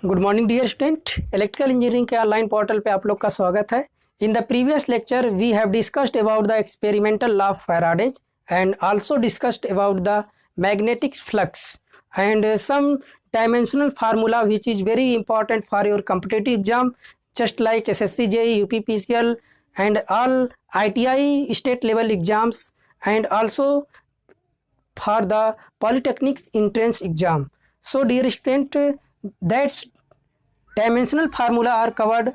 Good morning dear student. Electrical engineering के online portal पे आप लोग का स्वागत है। In the previous lecture we have discussed about the experimental law of Faraday's and also discussed about the magnetic flux and some dimensional formula which is very important for your competitive exam just like SSC, JEE, UPPCL and all ITI state level exams and also for the polytechnics entrance exam. So dear student, that's dimensional formula are covered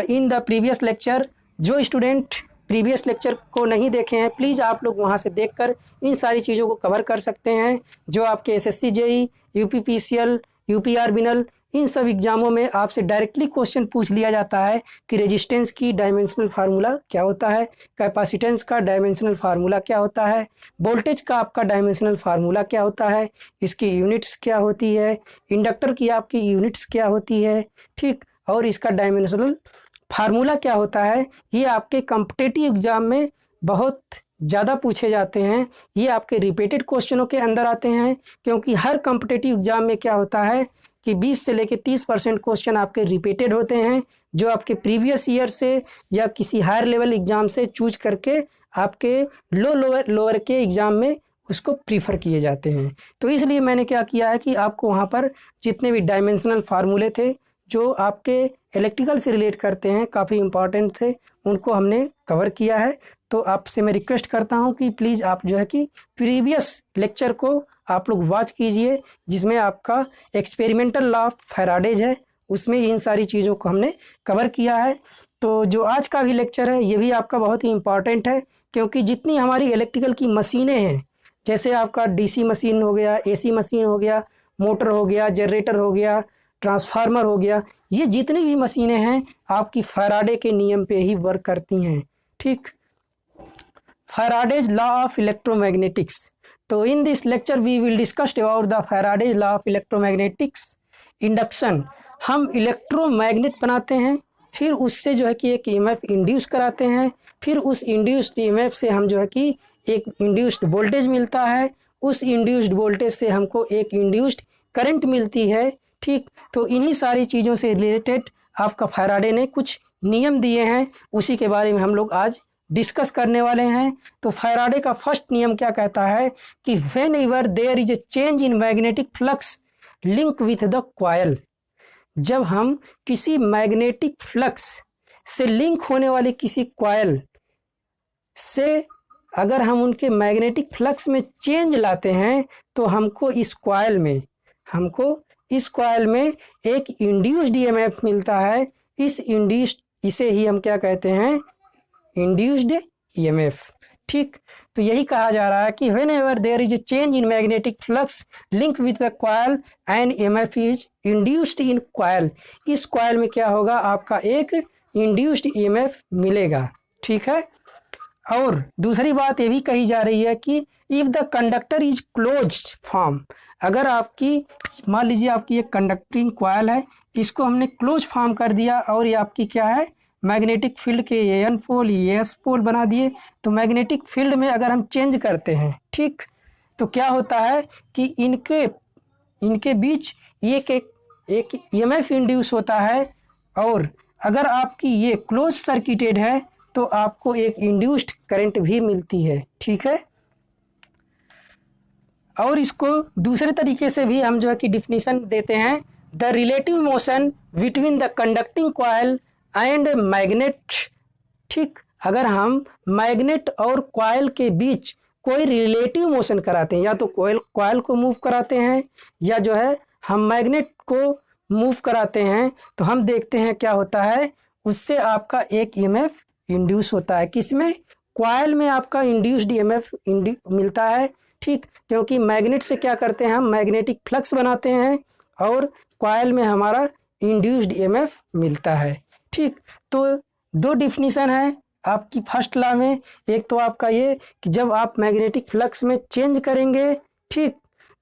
in the previous lecture. जो student previous lecture को नहीं देखे हैं please आप लोग वहाँ से देखकर इन सारी चीज़ों को कवर कर सकते हैं जो आपके SSC, JEE, UPPCL, UPRBinal इन सब एग्जामों में आपसे डायरेक्टली क्वेश्चन पूछ लिया जाता है कि रेजिस्टेंस की डायमेंशनल फार्मूला क्या होता है, कैपेसिटेंस का डायमेंशनल फार्मूला क्या होता है, वोल्टेज का आपका डायमेंशनल फार्मूला क्या होता है, इसकी यूनिट्स क्या होती है, इंडक्टर की आपकी यूनिट्स क्या होती है, ठीक, और इसका डायमेंशनल फार्मूला क्या होता है। ये आपके कॉम्पिटिटिव एग्जाम में बहुत ज़्यादा पूछे जाते हैं। ये आपके रिपीटेड क्वेश्चनों के अंदर आते हैं क्योंकि हर कॉम्पिटिटिव एग्जाम में क्या होता है कि 20 से लेकर 30% क्वेश्चन आपके रिपीटेड होते हैं जो आपके प्रीवियस ईयर से या किसी हायर लेवल एग्जाम से चूज करके आपके लोअर के एग्ज़ाम में उसको प्रीफर किए जाते हैं। तो इसलिए मैंने क्या किया है कि आपको वहाँ पर जितने भी डायमेंशनल फार्मूले थे जो आपके इलेक्ट्रिकल से रिलेट करते हैं, काफ़ी इंपॉर्टेंट थे, उनको हमने कवर किया है। तो आपसे मैं रिक्वेस्ट करता हूं कि प्लीज़ आप जो है कि प्रीवियस लेक्चर को आप लोग वॉच कीजिए जिसमें आपका एक्सपेरिमेंटल लॉ ऑफ फैराडेज है, उसमें इन सारी चीज़ों को हमने कवर किया है। तो जो आज का भी लेक्चर है ये भी आपका बहुत ही इम्पॉर्टेंट है क्योंकि जितनी हमारी इलेक्ट्रिकल की मशीनें हैं, जैसे आपका DC मशीन हो गया, AC मशीन हो गया, मोटर हो गया, जनरेटर हो गया, ट्रांसफार्मर हो गया, ये जितनी भी मशीनें हैं आपकी फैराडे के नियम पे ही वर्क करती हैं, ठीक। Faraday's law of electromagnetics. तो in this lecture we will discuss about the Faraday's law of electromagnetics. Induction, हम इलेक्ट्रोमैग्नेट बनाते हैं, फिर उससे जो है कि एक EMF इंड्यूस कराते हैं, फिर उस इंड्यूस्ड EMF से हम जो है कि एक इंड्यूस्ड वोल्टेज मिलता है, उस इंड्यूस्ड वोल्टेज से हमको एक इंड्यूस्ड करंट मिलती है, ठीक। तो इन्हीं सारी चीज़ों से रिलेटेड आपका फैराडे ने कुछ नियम दिए हैं, उसी के बारे में हम लोग आज डिस्कस करने वाले हैं। तो फैराडे का फर्स्ट नियम क्या कहता है कि whenever there is a change in magnetic flux link with the coil, जब हम किसी मैग्नेटिक फ्लक्स से लिंक होने वाले किसी कॉइल से अगर हम उनके मैग्नेटिक फ्लक्स में चेंज लाते हैं तो हमको इस कॉइल में एक इंड्यूस्ड EMF मिलता है। इसे ही हम क्या कहते हैं, इंड्यूस्ड EMF, ठीक। तो यही कहा जा रहा है कि whenever there is a change in magnetic flux link with the coil and EMF is induced in coil, इस कॉइल में क्या होगा, आपका एक इंड्यूस्ड EMF मिलेगा, ठीक है। और दूसरी बात ये भी कही जा रही है कि if the conductor is closed form, अगर आपकी मान लीजिए आपकी एक कंडक्टिंग कॉइल है, इसको हमने क्लोज फॉर्म कर दिया और ये आपकी क्या है, मैग्नेटिक फील्ड के AN पोल AS पोल बना दिए। तो मैग्नेटिक फील्ड में अगर हम चेंज करते हैं, ठीक, तो क्या होता है कि इनके बीच एक EMF इंड्यूस होता है और अगर आपकी ये क्लोज सर्किटेड है तो आपको एक इंड्यूस्ड करंट भी मिलती है, ठीक है। और इसको दूसरे तरीके से भी हम जो है कि डिफिनीशन देते हैं, the relative motion between the conducting coil and magnet, ठीक। अगर हम मैग्नेट और कॉइल के बीच कोई रिलेटिव मोशन कराते हैं, या तो कॉइल को मूव कराते हैं या जो है हम मैग्नेट को मूव कराते हैं, तो हम देखते हैं क्या होता है, उससे आपका एक EMF इंड्यूस होता है। किसमें, कॉइल में आपका इंड्यूस्ड EMF मिलता है, ठीक, क्योंकि मैग्नेट से क्या करते हैं हम मैग्नेटिक फ्लक्स बनाते हैं और कॉइल में हमारा इंड्यूस्ड EMF मिलता है, ठीक। तो दो डिफिनीशन है आपकी फर्स्ट लॉ में, एक तो आपका ये कि जब आप मैग्नेटिक फ्लक्स में चेंज करेंगे, ठीक,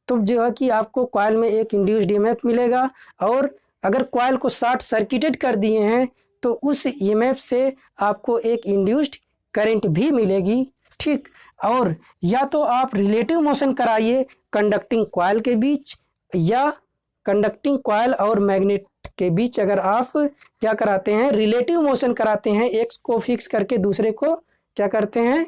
तो जो है कि आपको कॉइल में एक इंड्यूस्ड EMF मिलेगा, और अगर कॉइल को शॉर्ट सर्किटेड कर दिए हैं तो उस EMF से आपको एक इंड्यूस्ड करंट भी मिलेगी, ठीक। और या तो आप रिलेटिव मोशन कराइए कंडक्टिंग कॉइल के बीच, या कंडक्टिंग कॉइल और मैग्नेट के बीच अगर आप क्या कराते हैं, रिलेटिव मोशन कराते हैं, एक को फिक्स करके दूसरे को क्या करते हैं,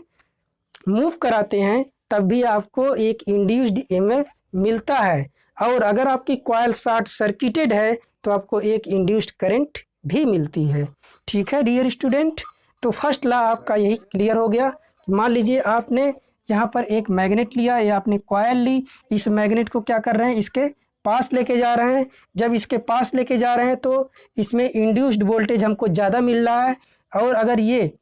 मूव कराते हैं, तब भी आपको एक इंड्यूस्ड ईएमएफ मिलता है। और अगर आपकी कॉइल शॉर्ट सर्किटेड है तो आपको एक इंड्यूस्ड करंट भी मिलती है। ठीक है डियर स्टूडेंट, तो फर्स्ट लॉ आपका यही क्लियर हो गया। मान लीजिए आपने यहाँ पर एक मैग्नेट लिया या आपने कॉइल ली, इस मैग्नेट को क्या कर रहे हैं, इसके पास लेके जा रहे हैं। जब इसके पास लेके जा रहे हैं तो इसमें इंड्यूस्ड वोल्टेज हमको ज़्यादा मिल रहा है, और अगर ये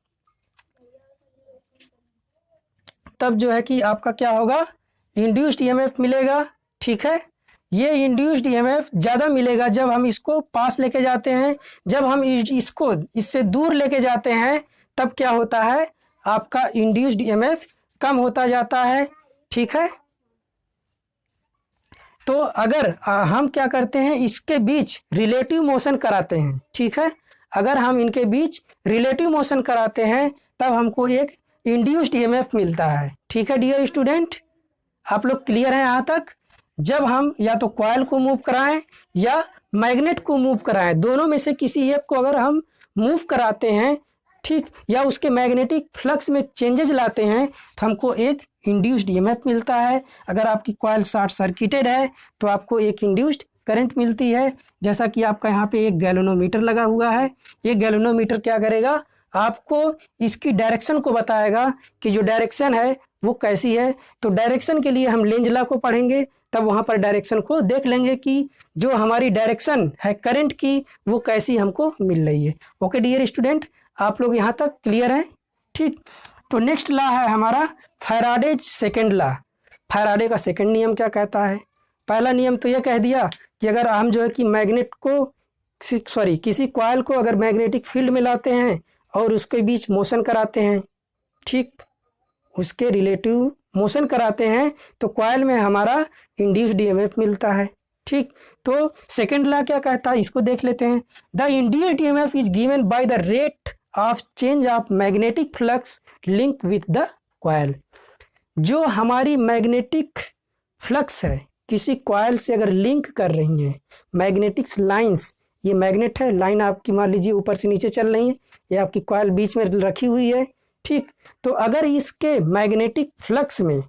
तब जो है कि आपका क्या होगा, इंड्यूस्ड ईएमएफ मिलेगा। ठीक है, ये इंड्यूस्ड ईएमएफ ज़्यादा मिलेगा जब हम इसको पास लेके जाते हैं। जब हम इसको इससे दूर लेके जाते हैं तब क्या होता है, आपका इंड्यूस्ड ईएमएफ कम होता जाता है। ठीक है, तो अगर हम क्या करते हैं, इसके बीच रिलेटिव मोशन कराते हैं। ठीक है, अगर हम इनके बीच रिलेटिव मोशन कराते हैं तब हमको एक इंड्यूस्ड ईएमएफ मिलता है। ठीक है डियर स्टूडेंट, आप लोग क्लियर हैं यहाँ तक? जब हम या तो कॉइल को मूव कराएं या मैग्नेट को मूव कराएं, दोनों में से किसी एक को अगर हम मूव कराते हैं, ठीक, या उसके मैग्नेटिक फ्लक्स में चेंजेज लाते हैं तो हमको एक इंड्यूस्ड ईएमएफ मिलता है। अगर आपकी कॉइल शॉर्ट सर्किटेड है तो आपको एक इंड्यूस्ड करंट मिलती है। जैसा कि आपका यहाँ पे एक गैल्वेनोमीटर लगा हुआ है। ये गैल्वेनोमीटर क्या करेगा, आपको इसकी डायरेक्शन को बताएगा कि जो डायरेक्शन है वो कैसी है। तो डायरेक्शन के लिए हम लेंज लॉ को पढ़ेंगे, तब वहाँ पर डायरेक्शन को देख लेंगे कि जो हमारी डायरेक्शन है करंट की वो कैसी हमको मिल रही है। ओके डियर स्टूडेंट, आप लोग यहाँ तक क्लियर हैं? ठीक, तो नेक्स्ट लॉ है हमारा फैराडेज सेकेंड लॉ। फैराडे का सेकेंड नियम क्या कहता है? पहला नियम तो यह कह दिया कि अगर हम जो है कि मैग्नेट को किसी कॉइल को अगर मैग्नेटिक फील्ड में लाते हैं और उसके बीच मोशन कराते हैं, ठीक, उसके रिलेटिव मोशन कराते हैं तो कॉइल में हमारा इंड्यूस्ड ईएमएफ मिलता है। ठीक, तो सेकेंड लॉ क्या कहता है, इसको देख लेते हैं। The induced EMF is given by the rate of change of magnetic flux link with the coil. जो हमारी मैग्नेटिक फ्लक्स है किसी कॉइल से अगर लिंक कर रही हैं, मैग्नेटिक लाइंस, ये मैग्नेट है, लाइन आपकी मान लीजिए ऊपर से नीचे चल रही है, ये आपकी कॉइल बीच में रखी हुई है। ठीक, तो अगर इसके मैग्नेटिक फ्लक्स में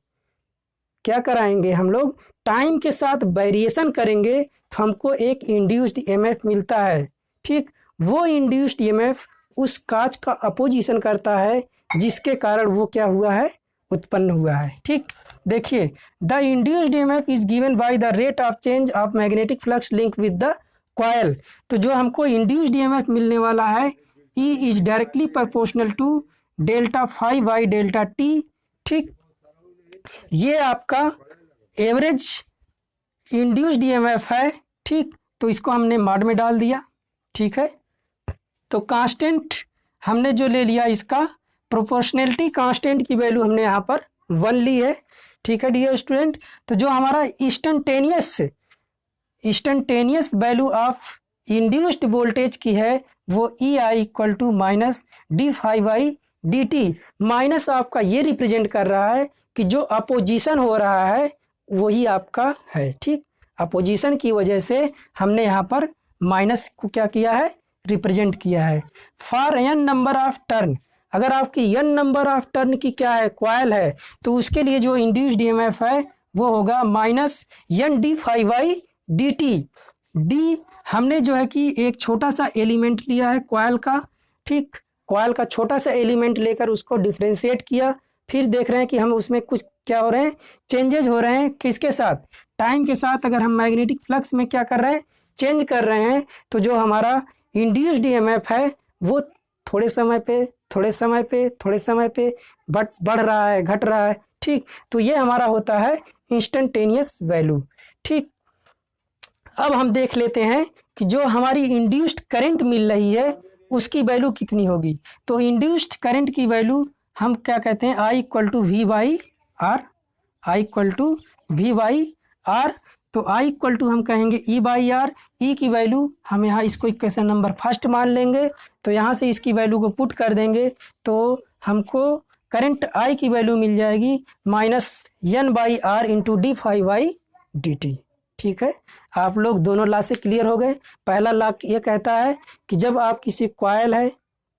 क्या कराएंगे हम लोग, टाइम के साथ वेरिएशन करेंगे तो हमको एक इंड्यूस्ड ईएमएफ मिलता है। ठीक, वो इंड्यूस्ड ईएमएफ उस कांच का अपोजिशन करता है जिसके कारण वो क्या हुआ है, उत्पन्न हुआ है। ठीक, देखिए, the induced EMF is given by the rate of change of magnetic flux link with the coil. तो जो हमको इंड्यूस्ड ईएमएफ मिलने वाला है, E is directly proportional to delta phi by delta t. ठीक, ये आपका एवरेज इंड्यूस्ड ईएमएफ है। ठीक, तो इसको हमने मॉड में डाल दिया। ठीक है, तो कांस्टेंट हमने जो ले लिया, इसका प्रोपोर्शनैलिटी कांस्टेंट की वैल्यू हमने यहाँ पर 1 ली है। ठीक है डियर स्टूडेंट, तो जो हमारा instantaneous value of induced voltage की है वो E I equal to minus D phi by D T. Minus आपका ये रिप्रेजेंट कर रहा है कि जो अपोजिशन हो रहा है वही आपका है। ठीक, अपोजिशन की वजह से हमने यहाँ पर माइनस को क्या किया है, रिप्रेजेंट किया है। For n number of turn, अगर आपकी एन नंबर ऑफ टर्न की क्या है, कॉइल है, तो उसके लिए जो इंड्यूस्ड ईएमएफ है वो होगा minus n d phi by D t. D हमने जो है कि एक छोटा सा एलिमेंट लिया है कॉइल का। ठीक, कॉइल का छोटा सा एलिमेंट लेकर उसको डिफ्रेंशिएट किया, फिर देख रहे हैं कि हम उसमें कुछ क्या हो रहे हैं, चेंजेज हो रहे हैं। किसके साथ, टाइम के साथ। अगर हम मैग्नेटिक फ्लक्स में क्या कर रहे हैं, चेंज कर रहे हैं, तो जो हमारा इंड्यूस्ड ईएमएफ है वो थोड़े समय पे बढ़ रहा है, घट रहा है। ठीक, तो ये हमारा होता है इंस्टेंटेनियस वैल्यू। ठीक, अब हम देख लेते हैं कि जो हमारी इंड्यूस्ड करंट मिल रही है उसकी वैल्यू कितनी होगी। तो इंड्यूस्ड करंट की वैल्यू हम क्या कहते हैं, I equal to V by R. I equal to V by R, तो आई इक्वल टू हम कहेंगे ई बाई आर। ई की वैल्यू हम यहाँ इसको इक्वेशन नंबर फर्स्ट मान लेंगे, तो यहाँ से इसकी वैल्यू को पुट कर देंगे तो हमको करंट आई की वैल्यू मिल जाएगी minus n by r into d phi by D t. ठीक है, आप लोग दोनों लॉ से क्लियर हो गए। पहला लॉ ये कहता है कि जब आप किसी कॉइल है,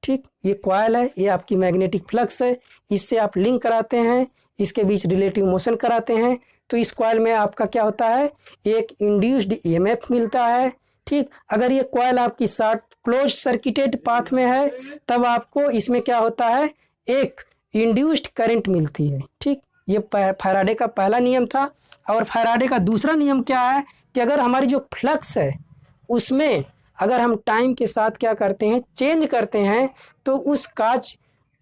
ठीक, ये कॉइल है, ये आपकी मैग्नेटिक फ्लक्स है, इससे आप लिंक कराते हैं, इसके बीच रिलेटिव मोशन कराते हैं, तो इस कॉइल में आपका क्या होता है, एक इंड्यूस्ड ईएमएफ मिलता है। ठीक, अगर ये कॉइल आपकी शॉर्ट क्लोज सर्किटेड पाथ में है तब आपको इसमें क्या होता है, एक इंड्यूस्ड करंट मिलती है। ठीक, ये फैराडे का पहला नियम था। और फैराडे का दूसरा नियम क्या है कि अगर हमारी जो फ्लक्स है उसमें अगर हम टाइम के साथ क्या करते हैं, चेंज करते हैं, तो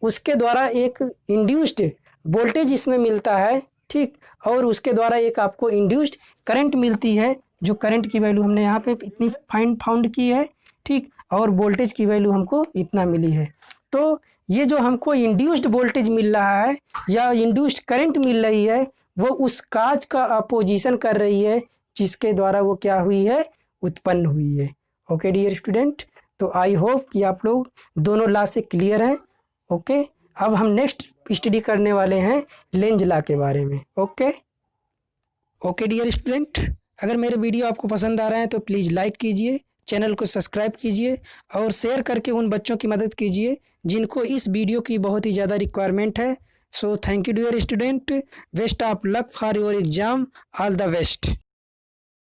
उसके द्वारा एक इंड्यूस्ड वोल्टेज इसमें मिलता है। ठीक, और उसके द्वारा एक आपको इंड्यूस्ड करंट मिलती है, जो करंट की वैल्यू हमने यहाँ पे इतनी फाउंड की है। ठीक, और वोल्टेज की वैल्यू हमको इतना मिली है। तो ये जो हमको इंड्यूस्ड वोल्टेज मिल रहा है या इंड्यूस्ड करंट मिल रही है, वो उस काज का अपोजिशन कर रही है जिसके द्वारा वो क्या हुई है, उत्पन्न हुई है। ओके डियर स्टूडेंट, तो आई होप कि आप लोग दोनों लॉ से क्लियर हैं। ओके, अब हम नेक्स्ट स्टडी करने वाले हैं लेंज लॉ के बारे में। ओके डियर स्टूडेंट, अगर मेरे वीडियो आपको पसंद आ रहे हैं तो प्लीज़ लाइक कीजिए, चैनल को सब्सक्राइब कीजिए और शेयर करके उन बच्चों की मदद कीजिए जिनको इस वीडियो की बहुत ही ज़्यादा रिक्वायरमेंट है। So thank you dear student, best of luck for your exam, all the best.